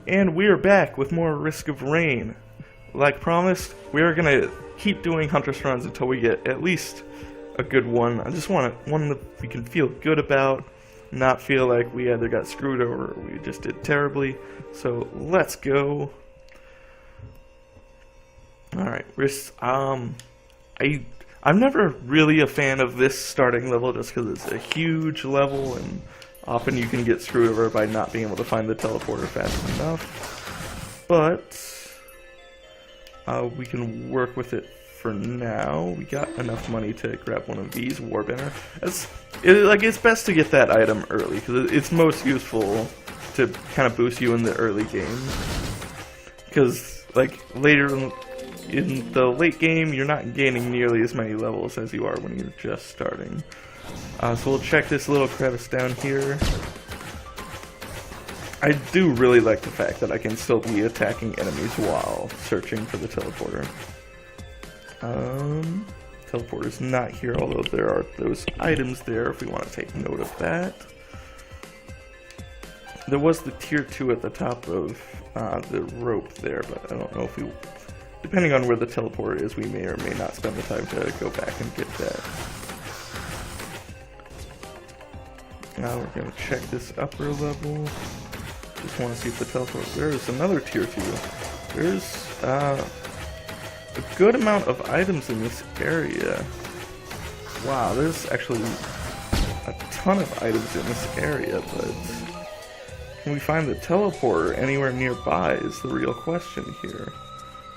And we're back with more Risk of Rain. Like promised, we're gonna keep doing Huntress runs until we get at least a good one. I just want one that we can feel good about, not feel like we either got screwed or we just did terribly. So let's go. Alright, Risk, I'm never really a fan of this starting level just because it's a huge level and often you can get screwed over by not being able to find the teleporter fast enough. But we can work with it for now. We got enough money to grab one of these, Warbanner. It's best to get that item early because it's most useful to kind of boost you in the early game. Because like later in the late game, you're not gaining nearly as many levels as you are when you're just starting. So we'll check this little crevice down here. I do really like the fact that I can still be attacking enemies while searching for the teleporter. Teleporter's not here, although there are those items there if we want to take note of that. There was the tier 2 at the top of the rope there, but I don't know if we... Depending on where the teleporter is, we may or may not spend the time to go back and get that. Now we're going to check this upper level. Just want to see if the teleporter... There's another tier 2. There's a good amount of items in this area. Wow, there's actually a ton of items in this area, but can we find the teleporter anywhere nearby is the real question here.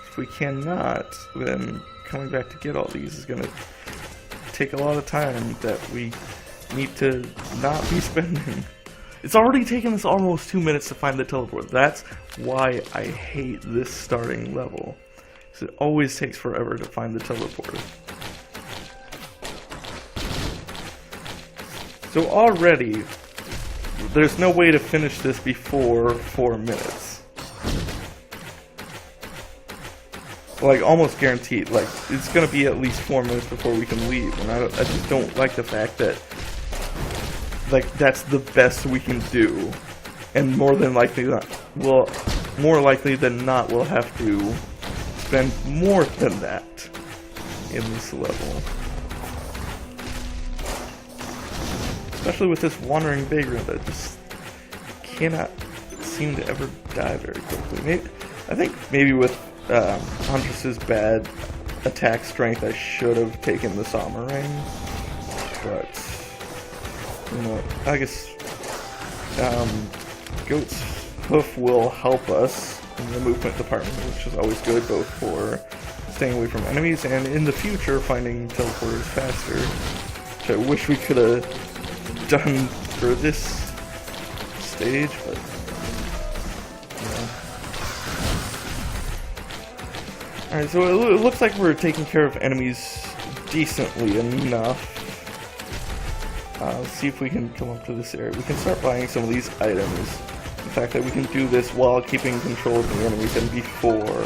If we cannot, then coming back to get all these is going to take a lot of time that we need to not be spending. It's already taken us almost 2 minutes to find the teleport. That's why I hate this starting level. Because it always takes forever to find the teleporter. So already, there's no way to finish this before 4 minutes. Like, almost guaranteed. Like, it's gonna be at least 4 minutes before we can leave. And I just don't like the fact that like that's the best we can do, and more likely than not, we'll have to spend more than that in this level. Especially with this wandering vagrant that just cannot seem to ever die very quickly. I think maybe with Huntress's bad attack strength, I should have taken the Somerang, but. You know, I guess Goat's Hoof will help us in the movement department, which is always good, both for staying away from enemies and in the future finding teleporters faster, which I wish we could have done for this stage, but you know. Alright, so it looks like we're taking care of enemies decently enough. Let's see if we can come up to this area. We can start buying some of these items. The fact that we can do this while keeping control of the enemies and before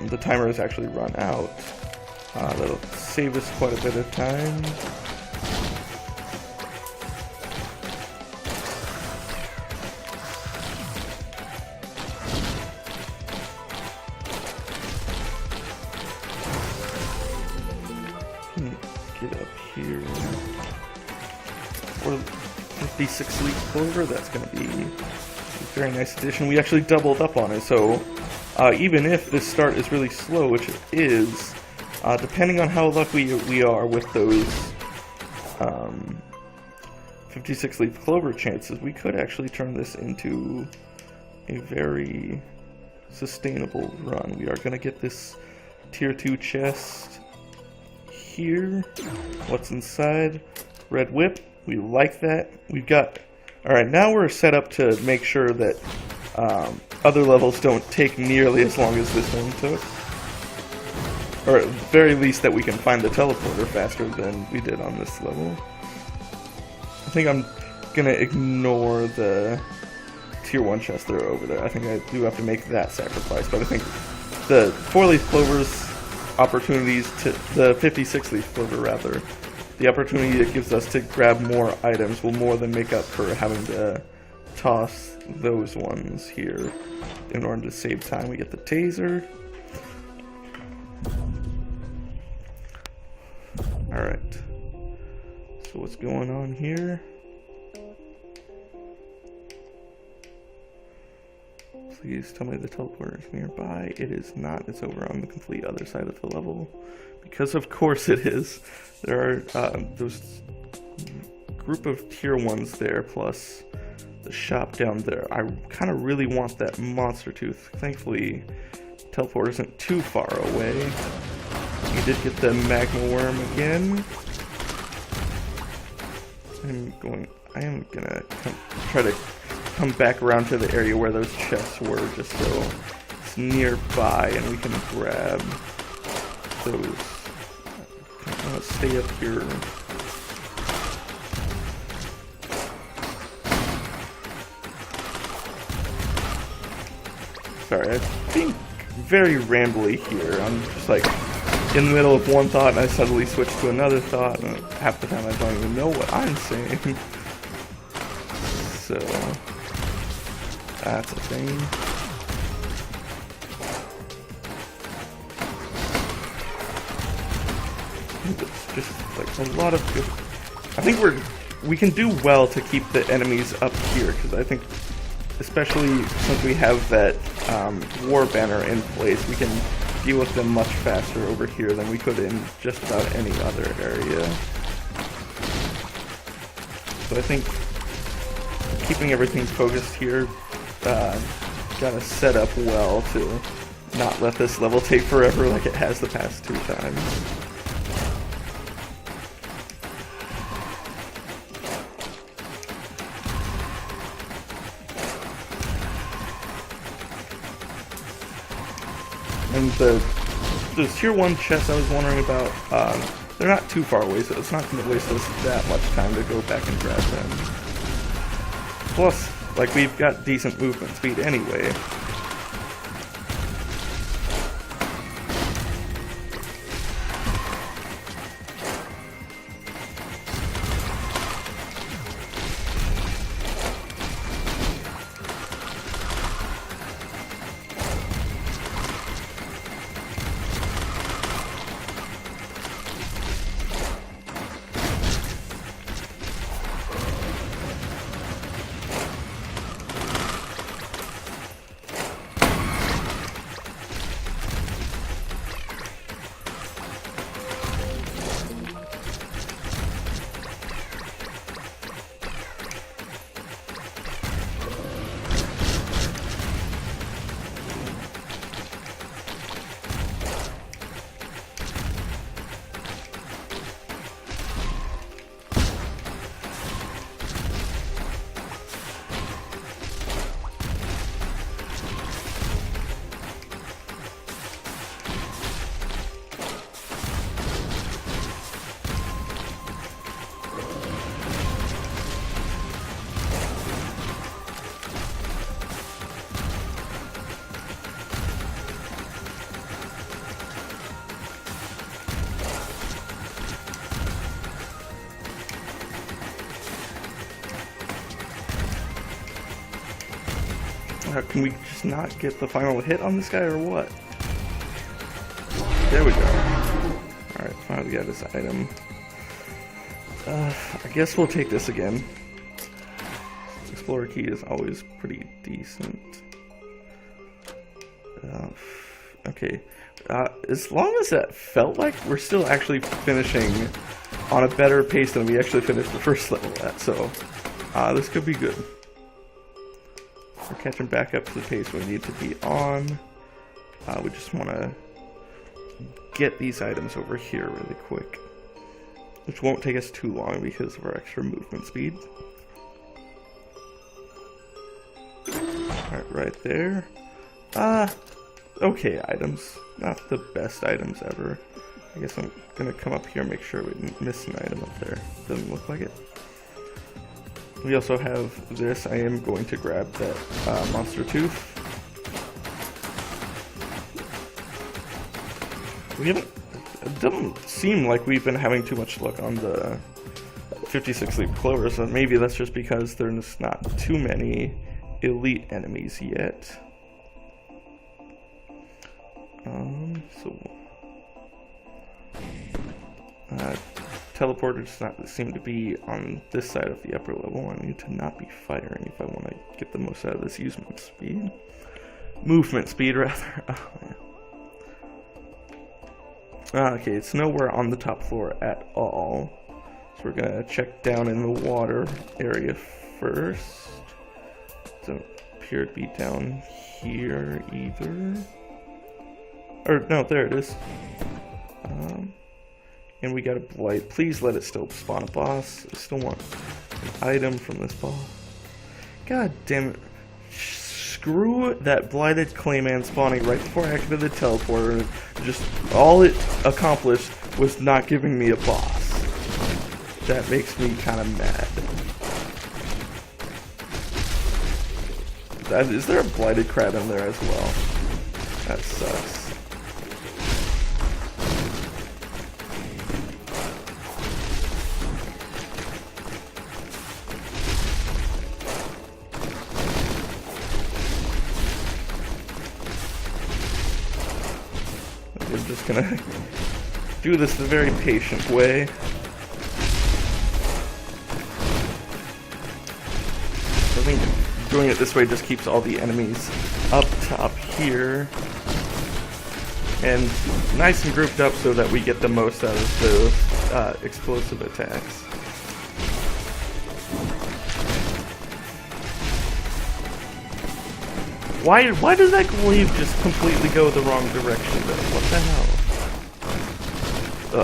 the timer has actually run out. That'll save us quite a bit of time. Get up here. For 56 leaf clover, that's going to be a very nice addition. We actually doubled up on it, so even if this start is really slow, which it is, depending on how lucky we are with those 56 leaf clover chances, we could actually turn this into a very sustainable run. We are going to get this tier 2 chest here. What's inside? Red whip. We like that. We've got... Alright, now we're set up to make sure that other levels don't take nearly as long as this one took. Or at the very least that we can find the teleporter faster than we did on this level. I think I'm gonna ignore the tier 1 chest that are over there. I think I do have to make that sacrifice, but I think the 4-leaf clovers opportunities to the 56-leaf clover rather, the opportunity it gives us to grab more items will more than make up for having to toss those ones here in order to save time. We get the taser. Alright. So what's going on here? Please tell me the teleporter is nearby. It is not. It's over on the complete other side of the level. Because of course it is. There are those group of tier 1s there, plus the shop down there. I kind of really want that monster tooth. Thankfully, teleport isn't too far away. We did get the magma worm again. I am gonna try to come back around to the area where those chests were, just so it's nearby and we can grab those. I'm gonna stay up here. Sorry, I'm being very rambly here. I'm just like in the middle of one thought and I suddenly switch to another thought, and half the time I don't even know what I'm saying. So that's a thing. It's just like a lot of good. I think we can do well to keep the enemies up here, because I think, especially since we have that war banner in place, we can deal with them much faster over here than we could in just about any other area. So I think keeping everything focused here got us set up well to not let this level take forever like it has the past 2 times. And the tier 1 chests I was wondering about, they're not too far away, so it's not going to waste us that much time to go back and grab them. Plus, like, we've got decent movement speed anyway. Can we just not get the final hit on this guy or what? There we go. Alright, finally got this item. I guess we'll take this again. Explorer key is always pretty decent. Okay. As long as that felt like we're still actually finishing on a better pace than we actually finished the first level at, so this could be good. We're catching back up to the pace we need to be on. We just want to get these items over here really quick, which won't take us too long because of our extra movement speed. Alright, right there. Okay items. Not the best items ever. I guess I'm gonna come up here and make sure we didn't miss an item up there. Doesn't look like it. We also have this. I am going to grab that monster tooth. We haven't. It doesn't seem like we've been having too much luck on the 56 leaf clover, so maybe that's just because there's not too many elite enemies yet. Teleporter does not seem to be on this side of the upper level. I need to not be firing if I want to get the most out of this movement speed rather. Oh, yeah. Okay, it's nowhere on the top floor at all. So we're gonna check down in the water area first. Doesn't appear to be down here either. Or no, there it is. And we got a blight. Please let it still spawn a boss. I still want an item from this boss. God damn it. Screw that blighted Clayman spawning right before I activated the teleporter. Just all it accomplished was not giving me a boss. That makes me kind of mad. Is there a blighted crab in there as well? That sucks. We're just gonna do this the very patient way. I think doing it this way just keeps all the enemies up top here and nice and grouped up so that we get the most out of those explosive attacks. Why does that glaive just completely go the wrong direction though? What the hell?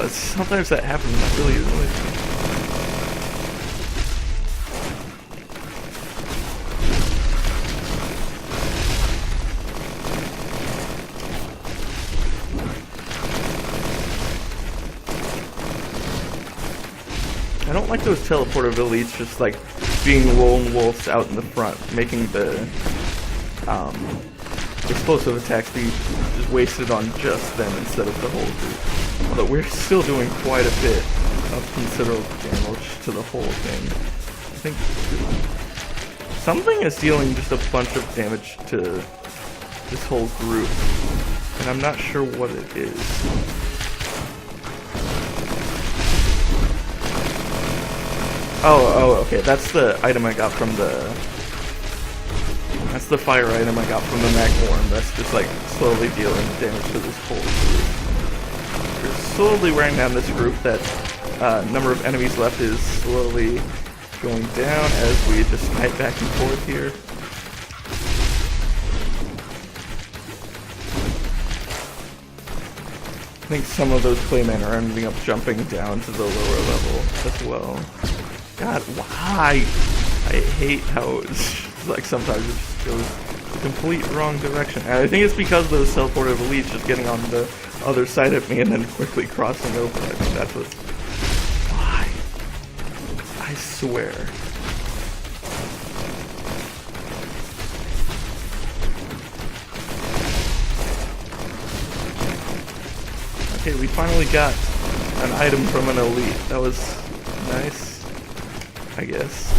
Sometimes that happens, that really annoys me. I don't like those teleporter elites just like being lone wolves out in the front, making the explosive attacks be just wasted on just them instead of the whole group. Although we're still doing quite a bit of considerable damage to the whole thing. I think something is dealing just a bunch of damage to this whole group, and I'm not sure what it is. Oh, okay, that's the item I got from That's the fire item I got from the Magmorn. That's just like slowly dealing damage to this whole group. We're slowly wearing down this group. That number of enemies left is slowly going down as we just fight back and forth here. I think some of those Claymen are ending up jumping down to the lower level as well. God, why? I hate how it's like sometimes it just goes the complete wrong direction. And I think it's because those teleportive elites just getting on the other side of me and then quickly crossing over. I think that's what... Why? I swear. Okay, we finally got an item from an elite. That was nice, I guess.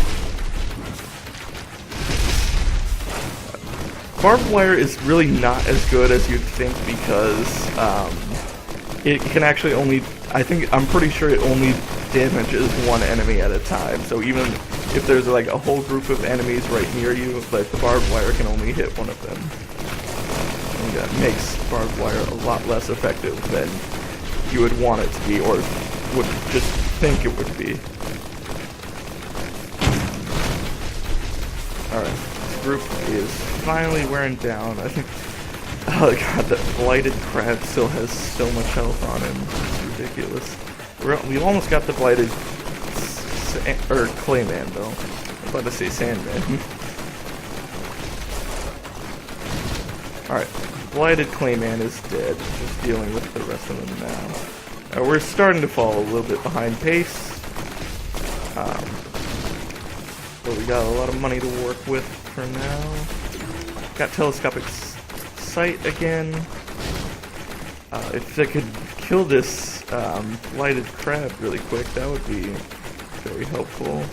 Barbed wire is really not as good as you'd think because it can actually only, I'm pretty sure it only damages one enemy at a time. So even if there's like a whole group of enemies right near you, like the barbed wire can only hit one of them. And that makes barbed wire a lot less effective than you would want it to be or would just think it would be. Alright. Group is finally wearing down. I think, oh god, that blighted crab still has so much health on him. It's ridiculous. We almost got the blighted Clayman though. I was about to say Sandman. Alright, blighted Clayman is dead. Just dealing with the rest of them now. We're starting to fall a little bit behind pace. But we got a lot of money to work with for now. Got telescopic sight again. If I could kill this blighted crab really quick, that would be very helpful.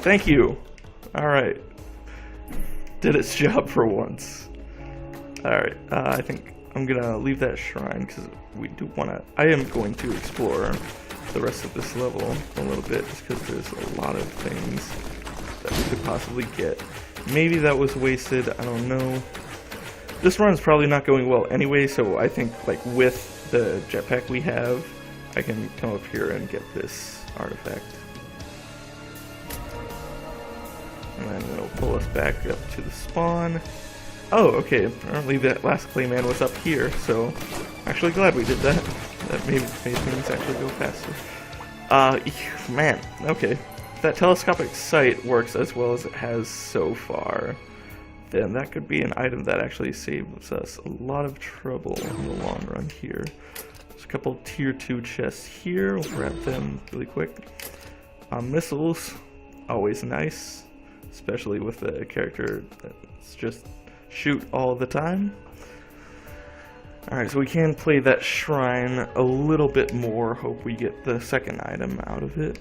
Thank you! Alright. Did its job for once. Alright, I think I'm gonna leave that shrine because we do wanna... I am going to explore the rest of this level a little bit just because there's a lot of things that we could possibly get. Maybe that was wasted, I don't know. This run's probably not going well anyway, so I think like with the jetpack we have, I can come up here and get this artifact. And then it'll pull us back up to the spawn. Oh, okay, apparently that last Clayman was up here, so actually glad we did that. That made things actually go faster. Man, okay. If that telescopic sight works as well as it has so far, then that could be an item that actually saves us a lot of trouble in the long run here. There's a couple tier 2 chests here, we'll grab them really quick. Missiles, always nice, especially with a character that's just shoot all the time. Alright, so we can play that shrine a little bit more, hope we get the second item out of it.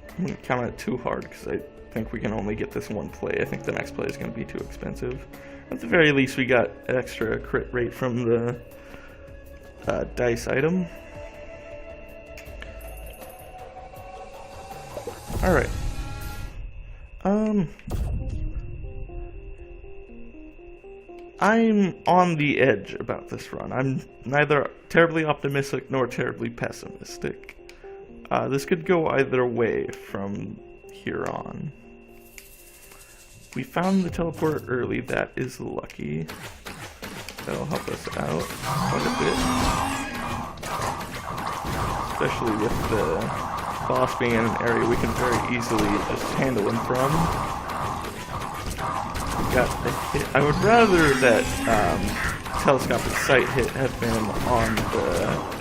I wouldn't count it too hard because I think we can only get this one play. I think the next play is going to be too expensive. At the very least we got extra crit rate from the dice item. Alright. I'm on the edge about this run. I'm neither terribly optimistic nor terribly pessimistic. This could go either way from here on. We found the teleport early, that is lucky. That'll help us out quite a bit. Especially with the boss being in an area we can very easily just handle him from. Got a hit. I would rather that telescopic sight hit have been on the...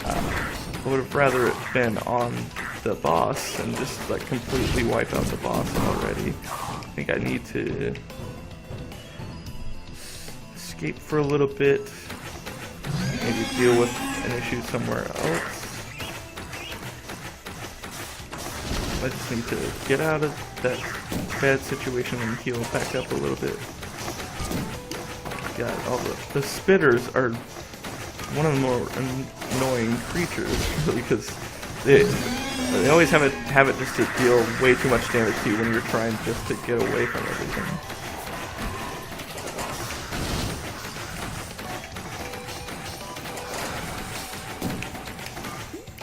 I would have rather it been on the boss and just like completely wipe out the boss already. I think I need to escape for a little bit, maybe deal with an issue somewhere else. I just need to get out of that bad situation and heal back up a little bit. God, all the spitters are one of the more annoying creatures, really, because they always have it just to deal way too much damage to you when you're trying just to get away from everything.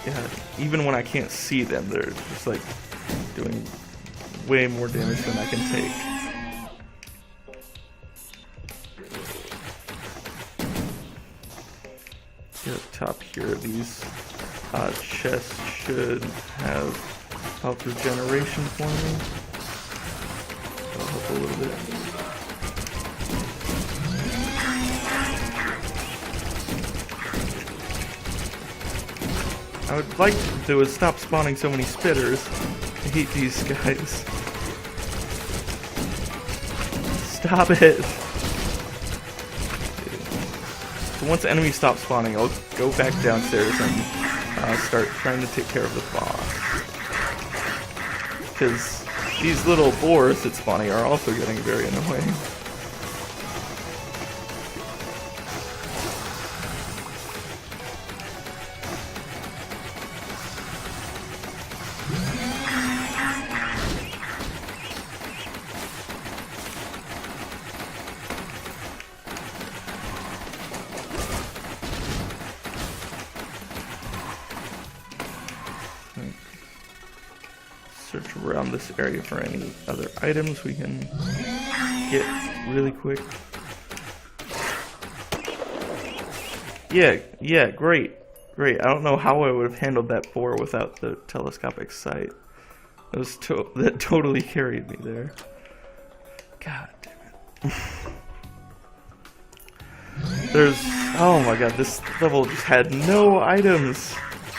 Yeah, even when I can't see them, they're just like doing way more damage than I can take. Get up top here, these chests should have health regeneration for me. That'll help a little bit. I would like if they would stop spawning so many spitters. I hate these guys. Stop it! So once enemies stop spawning, I'll go back downstairs and start trying to take care of the boss. Because these little boars that's spawning are also getting very annoying. Search around this area for any other items we can get really quick. Yeah, great. I don't know how I would have handled that boar without the telescopic sight. That totally carried me there. God damn it. Oh my god, this level just had no items.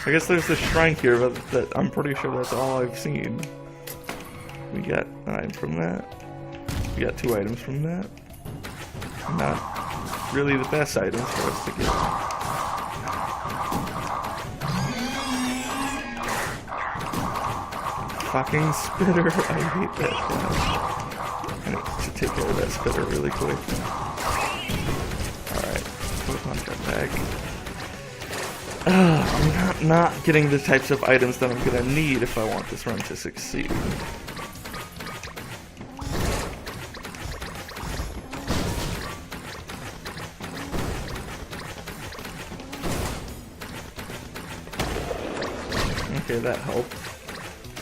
I guess there's a shrine here, but that I'm pretty sure that's all I've seen. We got an item from that. We got 2 items from that. not really the best items for us to get. Fucking spitter, I hate that guy. I need to take care of that spitter really quick. Alright, put on that bag. I'm not getting the types of items that I'm gonna need if I want this run to succeed. Okay, that helped. I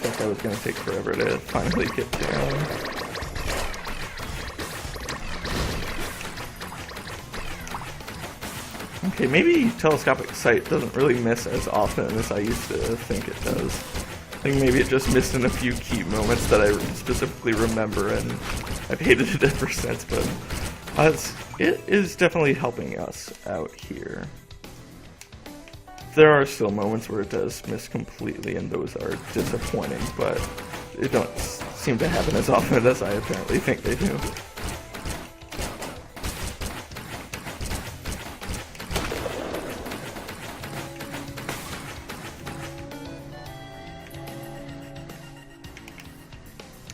thought that was gonna take forever to finally get down. Okay, maybe telescopic sight doesn't really miss as often as I used to think it does. I think maybe it just missed in a few key moments that I specifically remember, and I've hated it ever since, but it is definitely helping us out here. There are still moments where it does miss completely, and those are disappointing, but it don't seem to happen as often as I apparently think they do.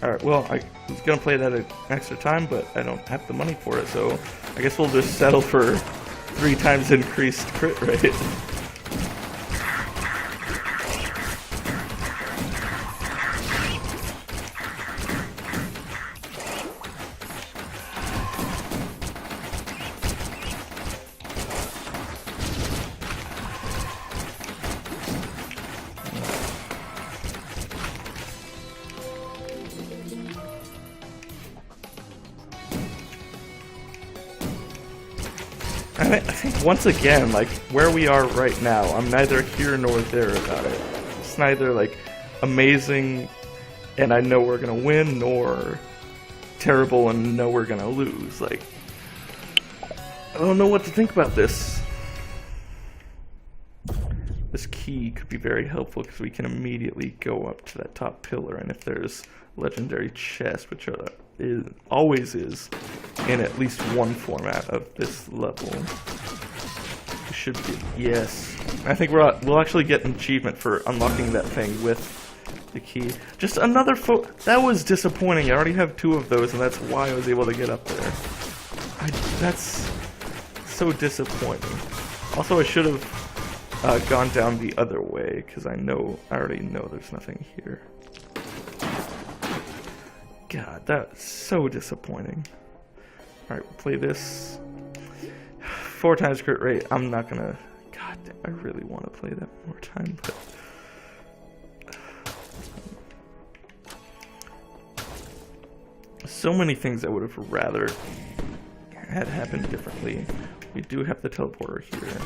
Alright, well, I was gonna play that an extra time, but I don't have the money for it, so I guess we'll just settle for 3 times increased crit rate. I think once again, like, where we are right now, I'm neither here nor there about it. It's neither, like, amazing and I know we're gonna win, nor terrible and know we're gonna lose. Like, I don't know what to think about this. This key could be very helpful because we can immediately go up to that top pillar, and if there's legendary chest, which always is in at least one format of this level, we should get, yes. I think we'll actually get an achievement for unlocking that thing with the key. Just another that was disappointing. I already have 2 of those, and that's why I was able to get up there. That's so disappointing. Also, I should have gone down the other way, because I already know there's nothing here. God, that's so disappointing. Alright, we'll play this. 4 times crit rate. I'm not gonna... God, I really want to play that one more time, but... So many things I would have rather had happened differently. We do have the teleporter here.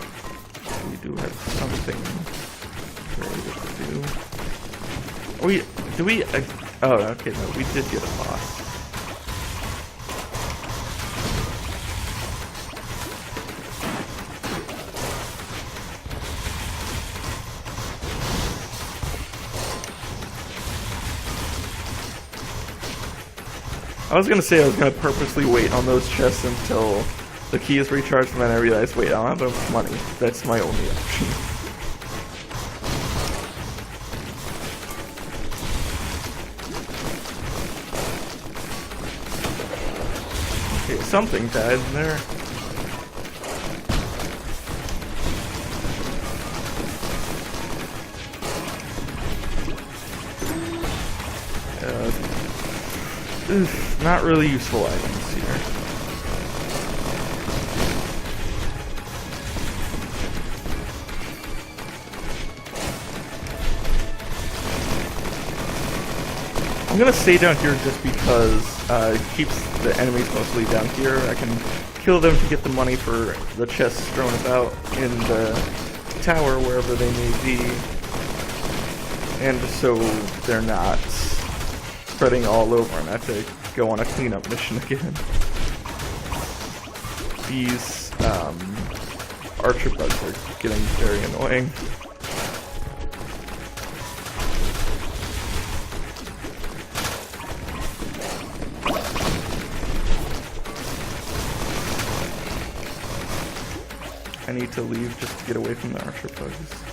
We do have something we're able to do. Oh, okay, no, we did get a boss. I was gonna say I was gonna purposely wait on those chests until the key is recharged, and then I realized, wait, I don't have enough money. That's my only option. Okay, something died in there. Not really useful items here. I'm gonna stay down here just because it keeps the enemies mostly down here. I can kill them to get the money for the chests thrown about in the tower, wherever they may be. And so they're not spreading all over and I have to go on a cleanup mission again. These archer bugs are getting very annoying. need to leave just to get away from the archer bugs.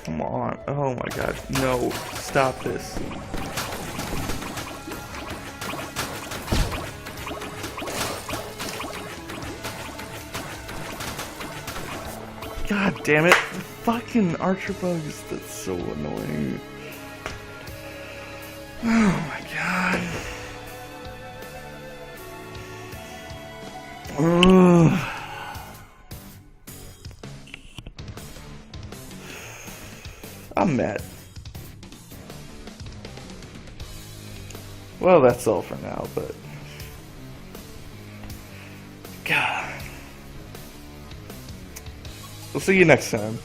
Come on. Oh my god. No. Stop this. God damn it. Fucking archer bugs. That's so annoying. Oh my god. Ugh. I'm mad. Well, that's all for now, but... God. We'll see you next time.